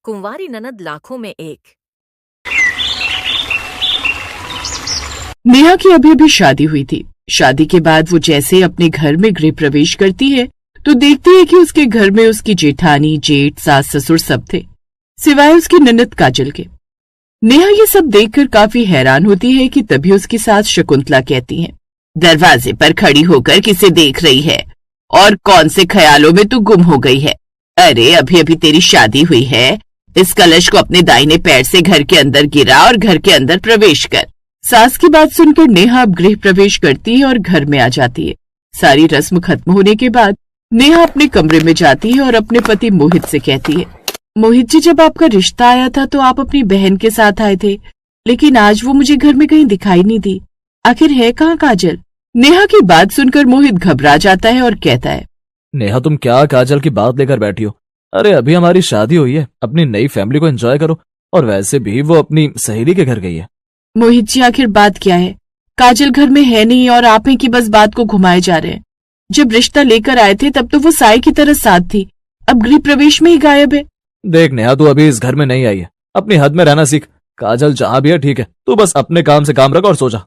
कुंवारी ननद लाखों में एक। नेहा की अभी अभी शादी हुई थी। शादी के बाद वो जैसे अपने घर में गृह प्रवेश करती है तो देखती है कि उसके घर में उसकी जेठानी, जेठ, सास ससुर सब थे, सिवाय उसकी ननद काजल के। नेहा ये सब देखकर काफी हैरान होती है कि तभी उसकी सास शकुंतला कहती है, दरवाजे पर खड़ी होकर किसे देख रही है और कौन से ख्यालों में तू गुम हो गई है? अरे अभी अभी तेरी शादी हुई है, इस कलश को अपने दाहिने पैर से घर के अंदर गिरा और घर के अंदर प्रवेश कर। सास की बात सुनकर नेहा अब गृह प्रवेश करती है और घर में आ जाती है। सारी रस्म खत्म होने के बाद नेहा अपने कमरे में जाती है और अपने पति मोहित से कहती है, मोहित जी, जब आपका रिश्ता आया था तो आप अपनी बहन के साथ आए थे, लेकिन आज वो मुझे घर में कहीं दिखाई नहीं दी। आखिर है कहाँ काजल? नेहा की बात सुनकर मोहित घबरा जाता है और कहता है, नेहा, तुम क्या काजल की बात लेकर बैठी हो? अरे अभी हमारी शादी हुई है, अपनी नई फैमिली को एंजॉय करो। और वैसे भी वो अपनी सहेली के घर गई है। मोहित जी, आखिर बात क्या है? काजल घर में है नहीं और आप हैं कि बस बात को घुमाए जा रहे हैं। जब रिश्ता लेकर आए थे तब तो वो साई की तरह साथ थी, अब गृह प्रवेश में ही गायब है। देख नेहा, तू अभी इस घर में नहीं आई है, अपनी हद में रहना सीख। काजल जहाँ भी है ठीक है, तू बस अपने काम से काम रख और सो जा।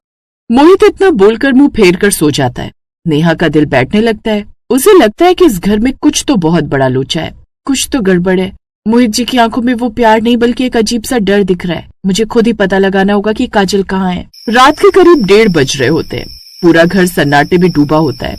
मोहित इतना बोलकर मुंह फेर कर सो जाता है। नेहा का दिल बैठने लगता है। उसे लगता है कि इस घर में कुछ तो बहुत बड़ा लोचा है, कुछ तो गड़बड़ है। मोहित जी की आंखों में वो प्यार नहीं बल्कि एक अजीब सा डर दिख रहा है। मुझे खुद ही पता लगाना होगा कि काजल कहाँ है। रात के करीब 1:30 बज रहे होते हैं। पूरा घर सन्नाटे में डूबा होता है।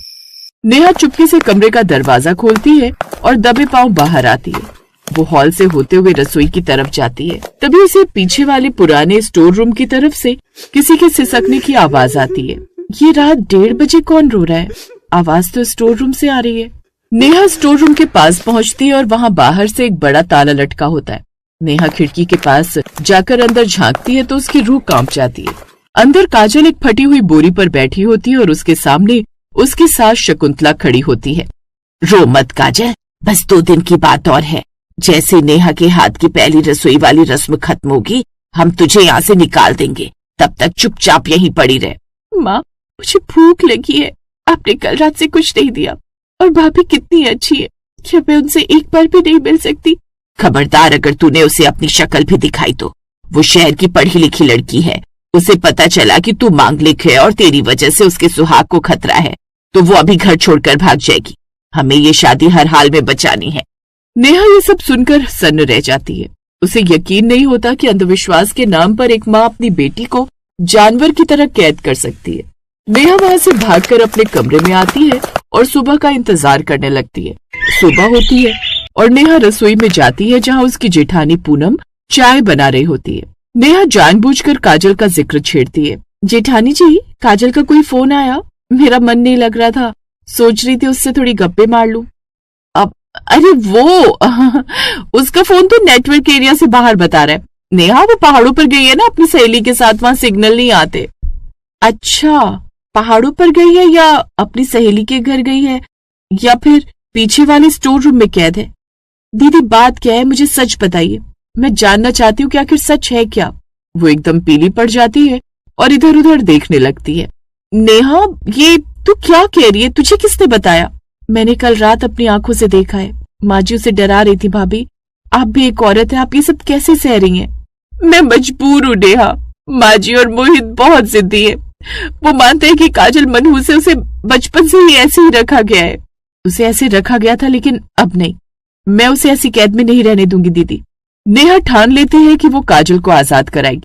नेहा चुपके से कमरे का दरवाजा खोलती है और दबे पांव बाहर आती है। वो हॉल से होते हुए रसोई की तरफ जाती है। तभी उसे पीछे वाले पुराने स्टोर रूम की तरफ से किसी के सिसकने की आवाज आती है। ये रात 1:30 बजे कौन रो रहा है? आवाज तो स्टोर रूम से आ रही है। नेहा स्टोर रूम के पास पहुंचती है और वहां बाहर से एक बड़ा ताला लटका होता है। नेहा खिड़की के पास जाकर अंदर झांकती है तो उसकी रूह कांप जाती है। अंदर काजल एक फटी हुई बोरी पर बैठी होती है और उसके सामने उसकी सास शकुंतला खड़ी होती है। रो मत काजल, बस 2 दिन की बात और है। जैसे नेहा के हाथ की पहली रसोई वाली रस्म खत्म होगी, हम तुझे यहाँ से निकाल देंगे। तब तक चुपचाप यहीं पड़ी रहे। माँ, मुझे भूख लगी है। आपने कल रात से कुछ नहीं दिया और भाभी कितनी अच्छी है, क्या मैं उनसे एक बार भी नहीं मिल सकती? खबरदार, अगर तूने उसे अपनी शक्ल भी दिखाई तो। वो शहर की पढ़ी लिखी लड़की है। उसे पता चला कि तू मांगलिक है और तेरी वजह से उसके सुहाग को खतरा है तो वो अभी घर छोड़कर भाग जाएगी। हमें ये शादी हर हाल में बचानी है। नेहा ये सब सुनकर सन्न रह जाती है। उसे यकीन नहीं होता कि अंधविश्वास के नाम पर एक माँ अपनी बेटी को जानवर की तरह कैद कर सकती है। नेहा वहां से भागकर अपने कमरे में आती है और सुबह का इंतजार करने लगती है। सुबह होती है और नेहा रसोई में जाती है जहां उसकी जेठानी पूनम चाय बना रही होती है। नेहा जानबूझकर काजल का जिक्र छेड़ती है। जेठानी जी, काजल का कोई फोन आया? मेरा मन नहीं लग रहा था, सोच रही थी उससे थोड़ी गप्पे मार लूं। अब अरे वो उसका फोन तो नेटवर्क एरिया से बाहर बता रहा है। नेहा, वो पहाड़ों पर गई है ना अपनी सहेली के साथ, वहां सिग्नल नहीं आते। अच्छा, पहाड़ों पर गई है या अपनी सहेली के घर गई है या फिर पीछे वाले स्टोर रूम में कैद है? दीदी, बात क्या है, मुझे सच बताइए। मैं जानना चाहती हूँ कि आखिर सच है क्या। वो एकदम पीली पड़ जाती है और इधर उधर देखने लगती है। नेहा, ये तू क्या कह रही है? तुझे किसने बताया? मैंने कल रात अपनी आंखों से देखा है। माँ जी उसे डरा रही थी। भाभी, आप भी एक औरत है, आप ये सब कैसे सह रही हैं? मैं मजबूर हूँ नेहा। माँ जी और मोहित बहुत जिद्दी है। वो मानते हैं कि काजल मनहूस से उसे बचपन से ही ऐसे ही रखा गया है। उसे ऐसे रखा गया था, लेकिन अब नहीं। मैं उसे ऐसी कैद में नहीं रहने दूंगी दीदी। नेहा ठान लेते हैं कि वो काजल को आजाद कराएगी।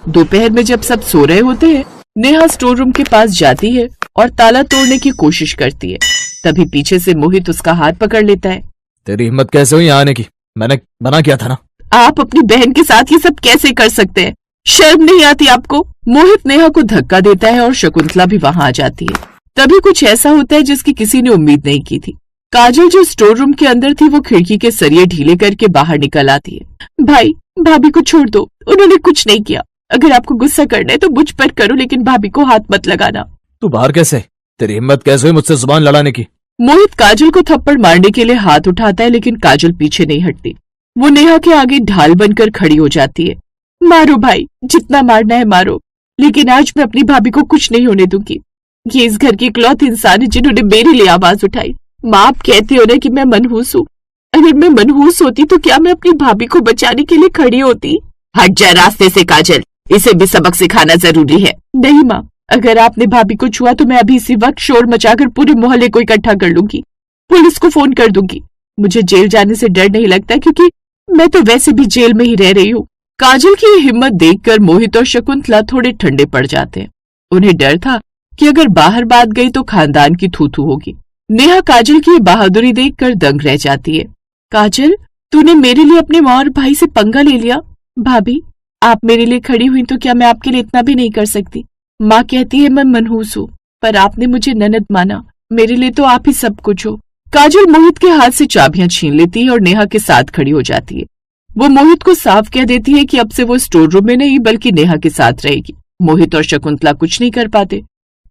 दोपहर में जब सब सो रहे होते हैं, नेहा स्टोर रूम के पास जाती है और ताला तोड़ने की कोशिश करती है। तभी पीछे से मोहित उसका हाथ पकड़ लेता है। तेरी हिम्मत कैसे हुई यहाँ आने की? मैंने मना किया था ना। आप अपनी बहन के साथ ये सब कैसे कर सकते हैं? शर्म नहीं आती आपको? मोहित नेहा को धक्का देता है और शकुंतला भी वहां आ जाती है। तभी कुछ ऐसा होता है जिसकी किसी ने उम्मीद नहीं की थी। काजल जो स्टोर रूम के अंदर थी वो खिड़की के सरिये ढीले करके बाहर निकल आती है। भाई, भाभी को छोड़ दो, उन्होंने कुछ नहीं किया। अगर आपको गुस्सा करना है तो मुझ पर करो, लेकिन भाभी को हाथ मत लगाना। तू बाहर कैसे? तेरी हिम्मत कैसे हुई मुझसे जुबान लड़ाने की? मोहित काजल को थप्पड़ मारने के लिए हाथ उठाता है, लेकिन काजल पीछे नहीं हटती। वो नेहा के आगे ढाल बनकर खड़ी हो जाती है। मारो भाई, जितना मारना है मारो, लेकिन आज मैं अपनी भाभी को कुछ नहीं होने दूंगी। ये इस घर की इकलौती इंसान है जिन्होंने मेरे लिए आवाज उठाई। माँ, आप कहती हो ना कि मैं मनहूस हूँ, अगर मैं मनहूस होती तो क्या मैं अपनी भाभी को बचाने के लिए खड़ी होती? हट जा रास्ते से काजल, इसे भी सबक सिखाना जरूरी है। नहीं माँ, अगर आपने भाभी को छुआ तो मैं अभी इसी वक्त शोर मचाकर पूरे मोहल्ले को इकट्ठा कर लूंगी, पुलिस को फोन कर दूंगी। मुझे जेल जाने से डर नहीं लगता क्योंकि मैं तो वैसे भी जेल में ही रह रही हूँ। काजल की ये हिम्मत देखकर मोहित और शकुंतला थोड़े ठंडे पड़ जाते हैं। उन्हें डर था कि अगर बाहर बात गई तो खानदान की थू थू होगी। नेहा काजल की बहादुरी देखकर दंग रह जाती है। काजल, तूने मेरे लिए अपने माँ और भाई से पंगा ले लिया। भाभी, आप मेरे लिए खड़ी हुई तो क्या मैं आपके लिए इतना भी नहीं कर सकती? माँ कहती है मैं मनहूस हूँ, पर आपने मुझे ननद माना। मेरे लिए तो आप ही सब कुछ हो। काजल मोहित के हाथ से चाबियां छीन लेती है और नेहा के साथ खड़ी हो जाती है। वो मोहित को साफ कह देती है कि अब से वो स्टोर रूम में नहीं बल्कि नेहा के साथ रहेगी। मोहित और शकुंतला कुछ नहीं कर पाते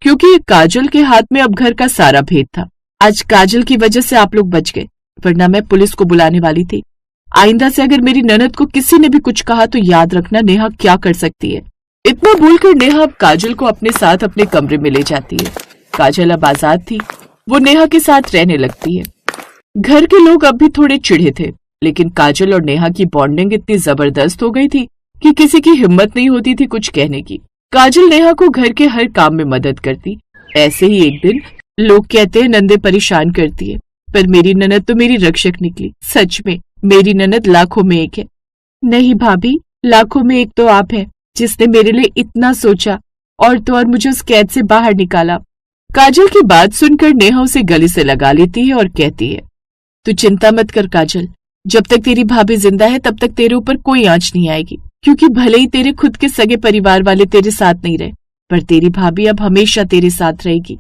क्योंकि काजल के हाथ में अब घर का सारा भेद था। आज काजल की वजह से आप लोग बच गए, वरना मैं पुलिस को बुलाने वाली थी। आइंदा से अगर मेरी ननद को किसी ने भी कुछ कहा तो याद रखना नेहा क्या कर सकती है। इतना बोलकर नेहा अब काजल को अपने साथ अपने कमरे में ले जाती है। काजल अब आजाद थी, वो नेहा के साथ रहने लगती है। घर के लोग अब भी थोड़े चिढ़े थे, लेकिन काजल और नेहा की बॉन्डिंग इतनी जबरदस्त हो गई थी कि किसी की हिम्मत नहीं होती थी कुछ कहने की। काजल नेहा को घर के हर काम में मदद करती। ऐसे ही एक दिन लोग कहते हैं नंदे परेशान करती है, पर मेरी ननद तो मेरी रक्षक निकली। सच में मेरी ननद लाखों में एक है। नहीं भाभी, लाखों में एक तो आप हैं जिसने मेरे लिए इतना सोचा और तो और मुझे उस कैद से बाहर निकाला। काजल की बात सुनकर नेहा उसे गले से लगा लेती है और कहती है, तू चिंता मत कर काजल, जब तक तेरी भाभी जिंदा है तब तक तेरे ऊपर कोई आंच नहीं आएगी, क्योंकि भले ही तेरे खुद के सगे परिवार वाले तेरे साथ नहीं रहे, पर तेरी भाभी अब हमेशा तेरे साथ रहेगी।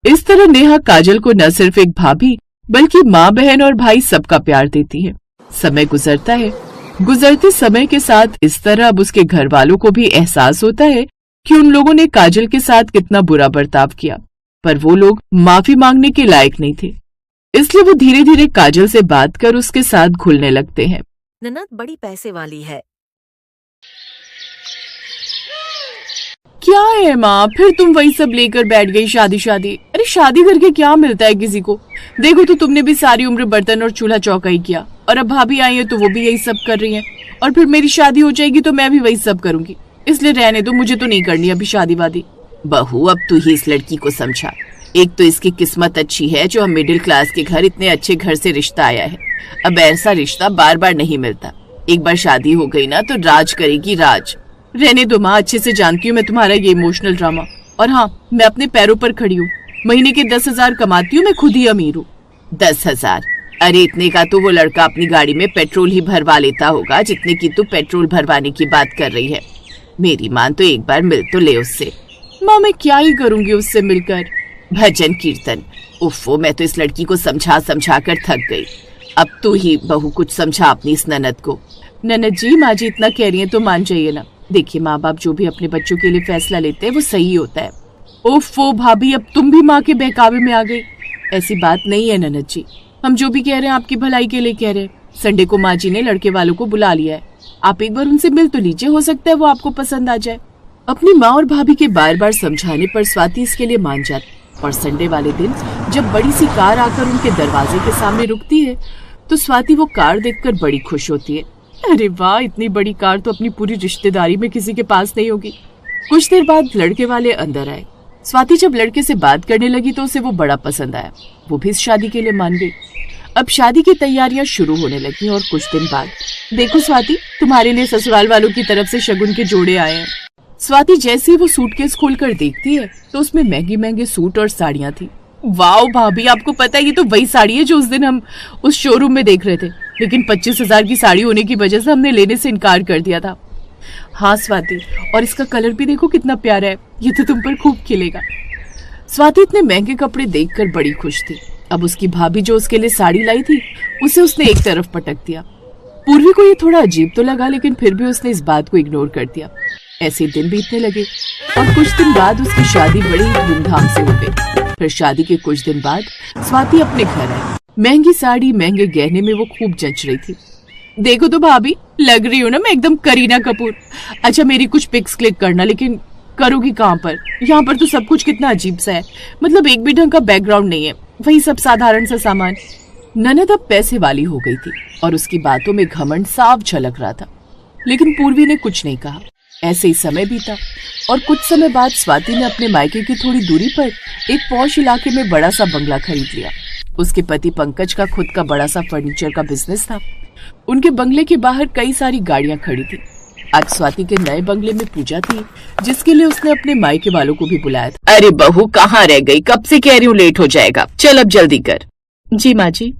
इस तरह नेहा काजल को न सिर्फ एक भाभी बल्कि माँ, बहन और भाई सबका प्यार देती है। समय गुजरता है। गुजरते समय के साथ इस तरह अब उसके घर वालों को भी एहसास होता है कि उन लोगों ने काजल के साथ कितना बुरा बर्ताव किया, पर वो लोग माफी मांगने के लायक नहीं थे। इसलिए वो धीरे धीरे काजल से बात कर उसके साथ घुलने लगते हैं। ननद बड़ी पैसे वाली है। क्या है माँ, फिर तुम वही सब लेकर बैठ गई शादी शादी। अरे शादी करके क्या मिलता है किसी को? देखो तो तुमने भी सारी उम्र बर्तन और चूल्हा चौका ही किया, और अब भाभी आई है तो वो भी यही सब कर रही हैं, और फिर मेरी शादी हो जाएगी तो मैं भी वही सब करूंगी। इसलिए रहने दो, मुझे तो नहीं करनी अभी शादी वादी। बहू, अब तू ही इस लड़की को समझा। एक तो इसकी किस्मत अच्छी है जो हम मिडिल क्लास के घर, इतने अच्छे घर से रिश्ता आया है। अब ऐसा रिश्ता बार बार नहीं मिलता। एक बार शादी हो गई ना तो राज करेगी राज। रहने दो माँ, अच्छे से जानती हूँ मैं तुम्हारा ये इमोशनल ड्रामा। और हाँ, मैं अपने पैरों पर खड़ी हूँ। महीने के 10,000 कमाती हूँ, मैं खुद ही अमीर हूँ। 10,000? अरे इतने का तो वो लड़का अपनी गाड़ी में पेट्रोल ही भरवा लेता होगा जितने की तू पेट्रोल भरवाने की बात कर रही है। मेरी माँ तो एक बार मिल तो ले उससे। माँ, मैं क्या ही करूंगी उससे मिलकर? भजन कीर्तन। उफ़ो, मैं तो इस लड़की को समझा समझा कर थक गई। अब तू ही बहू कुछ समझा अपनी इस ननद को। ननद जी, माँ जी इतना कह रही है तो मान जाइए ना। देखिए, माँ बाप जो भी अपने बच्चों के लिए फैसला लेते हैं वो सही होता है। ओफो भाभी, अब तुम भी माँ के बहकावे में आ गई। ऐसी बात नहीं है ननद जी, हम जो भी कह रहे हैं आपकी भलाई के लिए कह रहे हैं। संडे को माँ जी ने लड़के वालों को बुला लिया है, आप एक बार उनसे मिल तो लीजिए, हो सकता है वो आपको पसंद आ जाए। अपनी माँ और भाभी के बार बार समझाने पर स्वाति इसके लिए मान जाती। और संडे वाले दिन जब बड़ी सी कार आकर उनके दरवाजे के सामने रुकती है तो स्वाति वो कार देखकर बड़ी खुश होती है। अरे वाह, इतनी बड़ी कार तो अपनी पूरी रिश्तेदारी में किसी के पास नहीं होगी। कुछ देर बाद लड़के वाले अंदर आए। स्वाति जब लड़के से बात करने लगी तो उसे वो बड़ा पसंद आया। वो भी इस शादी के लिए मान गई। अब शादी की तैयारियां शुरू होने लगी और कुछ दिन बाद, देखो स्वाति, तुम्हारे लिए ससुराल वालों की तरफ से शगुन के जोड़े आए हैं। स्वाति जैसे ही वो सूटकेस खोलकर देखती है तो उसमें महंगे महंगे सूट और साड़ियां थी। वाओ भाभी, आपको पता है ये तो वही साड़ी है जो उस दिन हम उस शोरूम में देख रहे थे, लेकिन 25,000 की साड़ी होने की वजह से हमने लेने से इनकार कर दिया था। हाँ स्वाति, और इसका कलर भी देखो कितना प्यारा है, ये तो तुम पर खूब खिलेगा। स्वाति इतने महंगे कपड़े देखकर बड़ी खुश थी। अब उसकी भाभी जो उसके लिए साड़ी लाई थी उसे उसने एक तरफ पटक दिया। पूर्वी को ये थोड़ा अजीब तो लगा, लेकिन फिर भी उसने इस बात को इग्नोर कर दिया। ऐसे दिन बीतने लगे और कुछ दिन बाद उसकी शादी बड़ी धूमधाम से हो गई। फिर शादी के कुछ दिन बाद स्वाति अपने घर आई। महंगी साड़ी, महंगे गहने में वो खूब जच रही थी। देखो तो भाभी, लग रही हूँ ना मैं एकदम करीना कपूर। अच्छा, मेरी कुछ पिक्स क्लिक करना, लेकिन करोगी कहाँ पर? यहाँ पर तो सब कुछ कितना अजीब सा है, मतलब एक भी ढंग का बैकग्राउंड नहीं है, वही सब साधारण सा सामान। ननद अब पैसे वाली हो गई थी और उसकी बातों में घमंड साफ झलक रहा था, लेकिन पूर्वी ने कुछ नहीं कहा। ऐसे ही समय बीता और कुछ समय बाद स्वाति ने अपने मायके की थोड़ी दूरी पर एक पॉश इलाके में बड़ा सा बंगला खरीद लिया। उसके पति पंकज का खुद का बड़ा सा फर्नीचर का बिजनेस था। उनके बंगले के बाहर कई सारी गाड़ियां खड़ी थी। आज स्वाति के नए बंगले में पूजा थी, जिसके लिए उसने अपने मायके वालों को भी बुलाया था। अरे बहू कहाँ रह गई? कब से कह रही हूँ लेट हो जाएगा, चल अब जल्दी कर। जी माँ जी।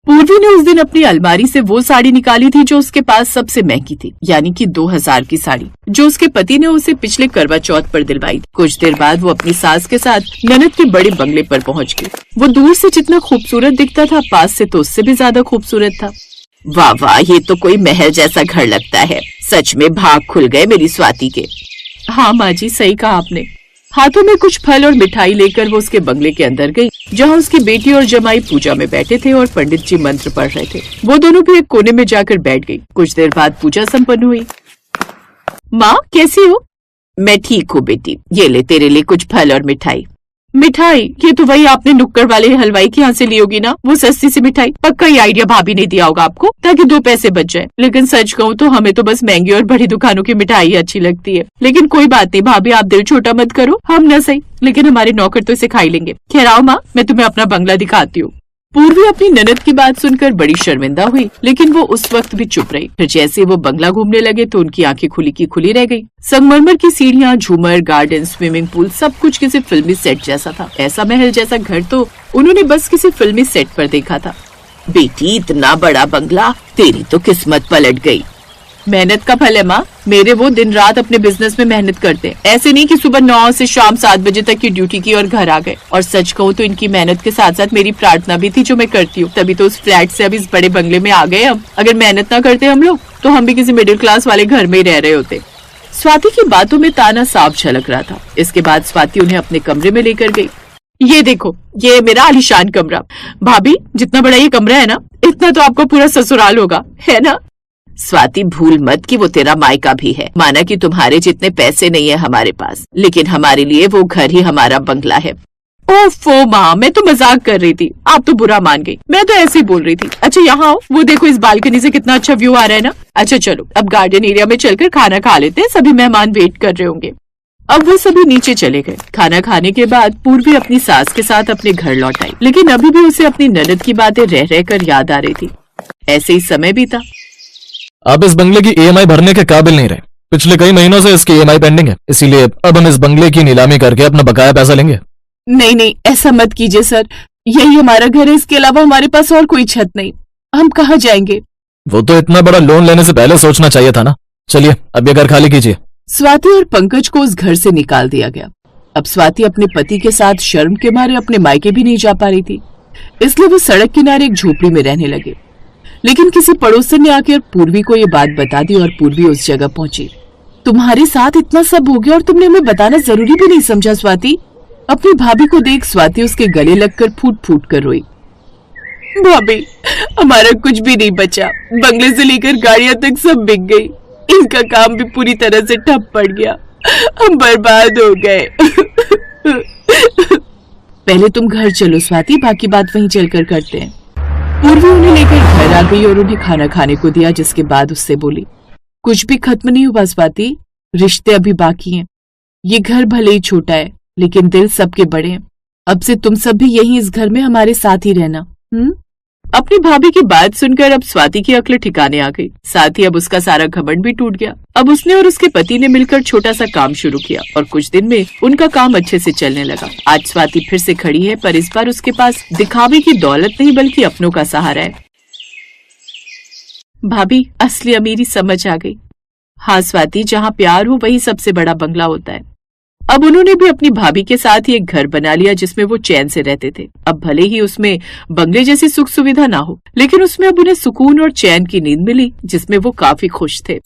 पूर्वी ने उस दिन अपनी अलमारी से वो साड़ी निकाली थी जो उसके पास सबसे महंगी थी, यानी कि 2000 की साड़ी, जो उसके पति ने उसे पिछले करवा चौथ पर दिलवाई थी। कुछ देर बाद वो अपनी सास के साथ ननद के बड़े बंगले पर पहुंच गई। वो दूर से जितना खूबसूरत दिखता था, पास से तो उससे भी ज्यादा खूबसूरत था। वाह वाह, ये तो कोई महल जैसा घर लगता है। सच में भाग खुल गए मेरी स्वाति के। हाँ माँ जी, सही कहा आपने। हाथों में कुछ फल और मिठाई लेकर वो उसके बंगले के अंदर गई, जहाँ उसकी बेटी और जमाई पूजा में बैठे थे और पंडित जी मंत्र पढ़ रहे थे। वो दोनों भी एक कोने में जाकर बैठ गई। कुछ देर बाद पूजा संपन्न हुई। माँ कैसी हो? मैं ठीक हूँ बेटी, ये ले तेरे लिए कुछ फल और मिठाई। मिठाई? ये तो वही आपने नुक्कड़ वाले हलवाई के यहाँ से ली होगी ना, वो सस्ती सी मिठाई। पक्का ये आइडिया भाभी ने दिया होगा आपको, ताकि 2 पैसे बच जाए। लेकिन सच कहूँ तो हमें तो बस महंगी और बड़ी दुकानों की मिठाई अच्छी लगती है। लेकिन कोई बात नहीं भाभी, आप दिल छोटा मत करो, हम न सही लेकिन हमारे नौकर तो इसे खा ही लेंगे। खैर आओ माँ, मैं तुम्हें अपना बंगला दिखाती हूँ। पूर्वी अपनी ननद की बात सुनकर बड़ी शर्मिंदा हुई, लेकिन वो उस वक्त भी चुप रही। फिर जैसे वो बंगला घूमने लगे तो उनकी आंखें खुली की खुली रह गई। संगमरमर की सीढ़ियाँ, झूमर, गार्डन, स्विमिंग पूल, सब कुछ किसी फिल्मी सेट जैसा था। ऐसा महल जैसा घर तो उन्होंने बस किसी फिल्मी सेट पर देखा था। बेटी इतना बड़ा बंगला, तेरी तो किस्मत पलट गई। मेहनत का फल है माँ। मेरे वो दिन रात अपने बिजनेस में मेहनत करते हैं, ऐसे नहीं कि सुबह 9 से शाम 7 बजे तक की ड्यूटी की और घर आ गए। और सच कहूँ तो इनकी मेहनत के साथ साथ मेरी प्रार्थना भी थी जो मैं करती हूँ, तभी तो उस फ्लैट से अब इस बड़े बंगले में आ गए हम। अगर मेहनत ना करते हम लोग तो हम भी किसी मिडिल क्लास वाले घर में ही रह रहे होते। स्वाति की बातों में ताना साफ झलक रहा था। इसके बाद स्वाति उन्हें अपने कमरे में लेकर गई। ये देखो, ये मेरा आलीशान कमरा। भाभी जितना बड़ा ये कमरा है ना, इतना तो आपको पूरा ससुराल होगा, है ना? स्वाति भूल मत कि वो तेरा मायका भी है। माना कि तुम्हारे जितने पैसे नहीं है हमारे पास, लेकिन हमारे लिए वो घर ही हमारा बंगला है। ओफो माँ, मैं तो मजाक कर रही थी, आप तो बुरा मान गई। मैं तो ऐसे ही बोल रही थी। अच्छा यहाँ आओ, वो देखो इस बालकनी से कितना अच्छा व्यू आ रहा है ना। अच्छा चलो अब गार्डन एरिया में चलकर खाना खा लेते हैं, सभी मेहमान वेट कर रहे होंगे। अब वो सभी नीचे चले गए। खाना खाने के बाद पूर्वी अपनी सास के साथ अपने घर लौट आई, लेकिन अभी भी उसे अपनी ननद की बातें रह रह कर याद आ रही थी। ऐसे ही समय बीता। आप इस बंगले की EMI भरने के काबिल नहीं रहे। पिछले कई महीनों से इसकी EMI पेंडिंग है, इसीलिए अब हम इस बंगले की नीलामी करके अपना बकाया पैसा लेंगे। नहीं नहीं, ऐसा मत कीजिए सर, यही हमारा घर है, इसके अलावा हमारे पास और कोई छत नहीं। हम कहाँ जाएंगे? वो तो इतना बड़ा लोन लेने से पहले सोचना चाहिए था ना। चलिए अब ये घर खाली कीजिए। स्वाति और पंकज को उस घर से निकाल दिया गया। अब स्वाति अपने पति के साथ शर्म के मारे अपने मायके भी नहीं जा पा रही थी, इसलिए वो सड़क किनारे एक झोपड़ी में रहने लगे। लेकिन किसी पड़ोसन ने आकर पूर्वी को ये बात बता दी और पूर्वी उस जगह पहुंची। तुम्हारे साथ इतना सब हो गया और तुमने हमें बताना जरूरी भी नहीं समझा स्वाति? अपनी भाभी को देख स्वाति उसके गले लगकर फूट फूट कर रोई। भाभी हमारा कुछ भी नहीं बचा, बंगले से लेकर गाड़ियां तक सब बिक गई, इनका काम भी पूरी तरह से ठप पड़ गया, हम बर्बाद हो गए। पहले तुम घर चलो स्वाति, बाकी बात वहीं चलकर करते हैं। पूर्वी उन्हें लेकर घर आ गई और उन्हें खाना खाने को दिया, जिसके बाद उससे बोली, कुछ भी खत्म नहीं हुआ स्वाति, रिश्ते अभी बाकी हैं। ये घर भले ही छोटा है लेकिन दिल सबके बड़े हैं। अब से तुम सब भी यहीं इस घर में हमारे साथ ही रहना। अपनी भाभी की बात सुनकर अब स्वाति की अक्ल ठिकाने आ गई, साथ ही अब उसका सारा घमंड भी टूट गया। अब उसने और उसके पति ने मिलकर छोटा सा काम शुरू किया और कुछ दिन में उनका काम अच्छे से चलने लगा। आज स्वाति फिर से खड़ी है, पर इस बार उसके पास दिखावे की दौलत नहीं बल्कि अपनों का सहारा है। भाभी असली अमीरी समझ आ गई। हाँ स्वाति, जहाँ प्यार हो वही सबसे बड़ा बंगला होता है। अब उन्होंने भी अपनी भाभी के साथ ही एक घर बना लिया जिसमें वो चैन से रहते थे। अब भले ही उसमें बंगले जैसी सुख सुविधा ना हो, लेकिन उसमें अब उन्हें सुकून और चैन की नींद मिली, जिसमें वो काफी खुश थे।